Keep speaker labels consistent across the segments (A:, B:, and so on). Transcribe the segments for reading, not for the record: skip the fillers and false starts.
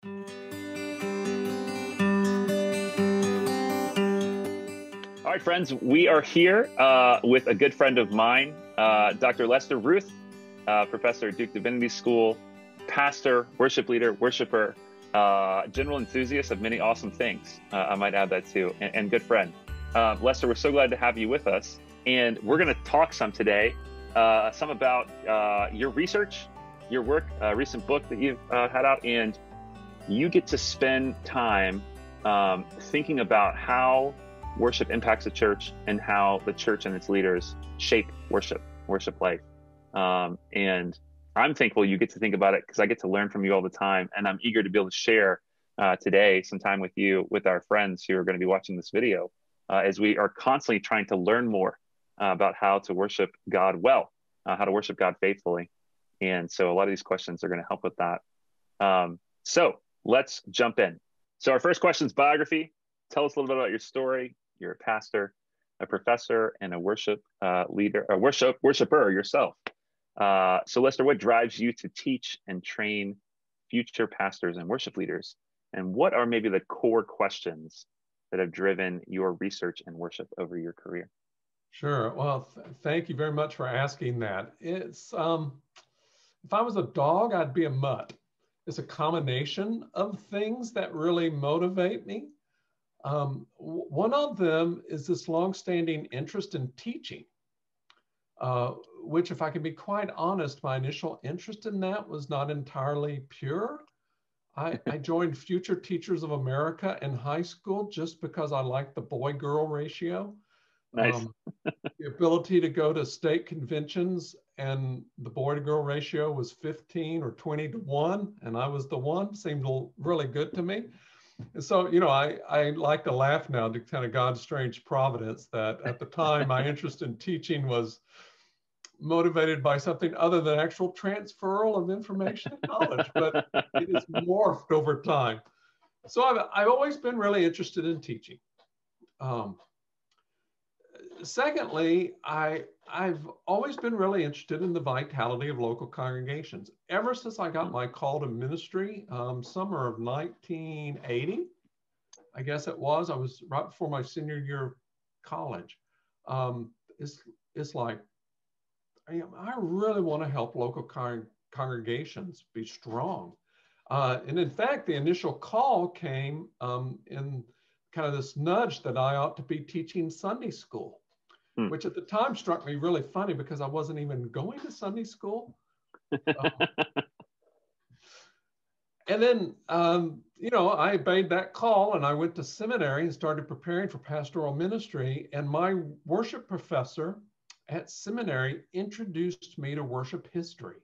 A: All right, friends, we are here with a good friend of mine, Dr. Lester Ruth, professor at Duke Divinity School, pastor, worship leader, worshiper, general enthusiast of many awesome things. I might add that too, and good friend. Lester, we're so glad to have you with us. And we're going to talk some today, some about your research, your work, recent book that you've had out, and you get to spend time thinking about how worship impacts the church and how the church and its leaders shape worship life. And I'm thankful you get to think about it because I get to learn from you all the time. And I'm eager to be able to share today some time with you, with our friends who are going to be watching this video, as we are constantly trying to learn more about how to worship God well, how to worship God faithfully. And so a lot of these questions are going to help with that. So let's jump in. So our first question is biography. Tell us a little bit about your story. You're a pastor, a professor, and a worship leader, a worshiper yourself. So Lester, what drives you to teach and train future pastors and worship leaders? And what are maybe the core questions that have driven your research and worship over your career?
B: Sure. Well, thank you very much for asking that. It's if I was a dog, I'd be a mutt. It's a combination of things that really motivate me. One of them is this longstanding interest in teaching, which, if I can be quite honest, my initial interest in that was not entirely pure. I joined Future Teachers of America in high school just because I liked the boy-girl ratio.
A: Nice.
B: The ability to go to state conventions and the boy-to-girl ratio was 15 or 20 to 1, and I was the one, seemed really good to me. And so, you know, I like to laugh now to kind of God's strange providence that at the time my interest in teaching was motivated by something other than actual transferal of information and knowledge, but it has morphed over time. So I've always been really interested in teaching. Secondly, I've always been really interested in the vitality of local congregations. Ever since I got my call to ministry, summer of 1980, I guess it was, I was right before my senior year of college. It's like, I really want to help local congregations be strong. And in fact, the initial call came in kind of this nudge that I ought to be teaching Sunday school, which at the time struck me really funny because I wasn't even going to Sunday school. And then, you know, I obeyed that call and I went to seminary and started preparing for pastoral ministry. And my worship professor at seminary introduced me to worship history.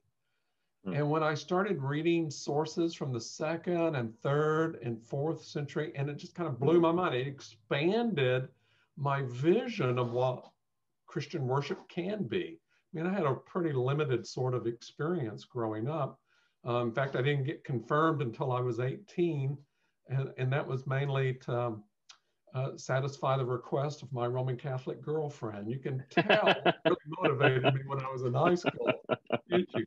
B: And when I started reading sources from the 2nd and 3rd and 4th century, and it just kind of blew my mind. It expanded my vision of what Christian worship can be. I mean, I had a pretty limited sort of experience growing up. In fact, I didn't get confirmed until I was 18, and that was mainly to satisfy the request of my Roman Catholic girlfriend. You can tell it really motivated me when I was in high school. Thank you.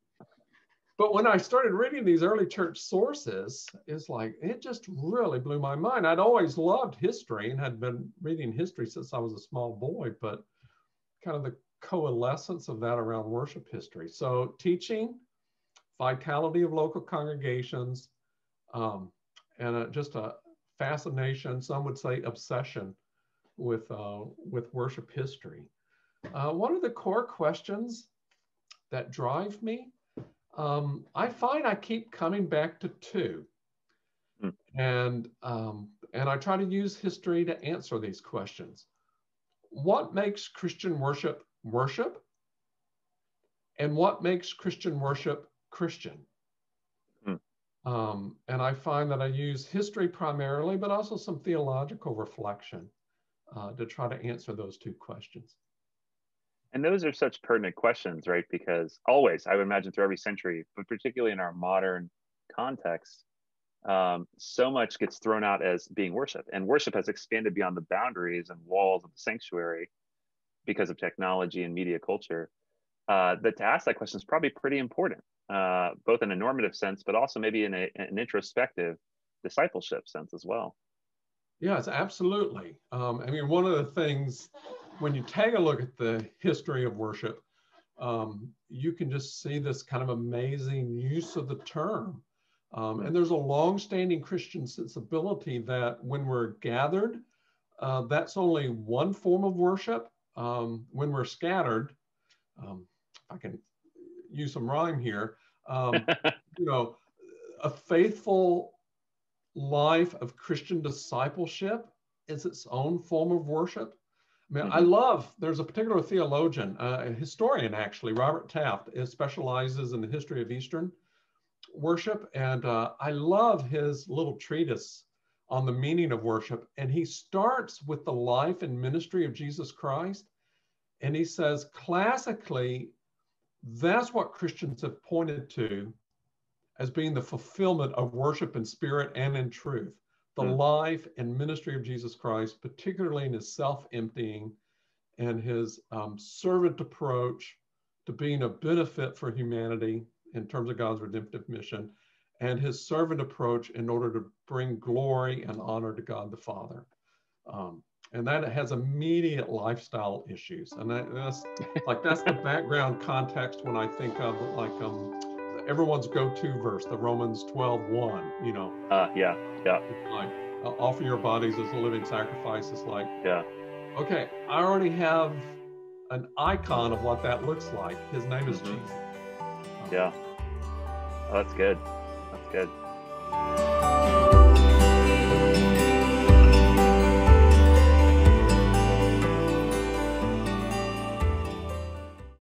B: But when I started reading these early church sources, it's like, it just really blew my mind. I'd always loved history and had been reading history since I was a small boy, but kind of the coalescence of that around worship history. So teaching, vitality of local congregations, and just a fascination, some would say obsession with worship history. One of the core questions that drive me, I find I keep coming back to two, and I try to use history to answer these questions. What makes Christian worship worship? And what makes Christian worship Christian? And I find that I use history primarily, but also some theological reflection to try to answer those two questions.
A: And those are such pertinent questions, right? Because always, I would imagine through every century, but particularly in our modern context, so much gets thrown out as being worship. And worship has expanded beyond the boundaries and walls of the sanctuary because of technology and media culture. That to ask that question is probably pretty important, both in a normative sense, but also maybe in an introspective. discipleship sense as well.
B: Yes, absolutely. I mean, one of the things, when you take a look at the history of worship, you can just see this kind of amazing use of the term. And there's a long-standing Christian sensibility that when we're gathered, that's only one form of worship. When we're scattered, if I can use some rhyme here, you know, a faithful life of Christian discipleship is its own form of worship. I mean, there's a particular theologian, a historian actually, Robert Taft, specializes in the history of Eastern worship. And I love his little treatise on the meaning of worship. And he starts with the life and ministry of Jesus Christ. And he says, classically, that's what Christians have pointed to as being the fulfillment of worship in spirit and in truth. The life and ministry of Jesus Christ, particularly in his self-emptying and his servant approach to being a benefit for humanity in terms of God's redemptive mission, and his servant approach in order to bring glory and honor to God the Father. And that has immediate lifestyle issues. And that's the background context when I think of like everyone's go-to verse, the Romans 12:1, you know.
A: Yeah.
B: It's like, offer your bodies as a living sacrifice. It's like,
A: yeah.
B: Okay, I already have an icon of what that looks like. His name is Jesus.
A: Yeah. Oh, that's good. That's good.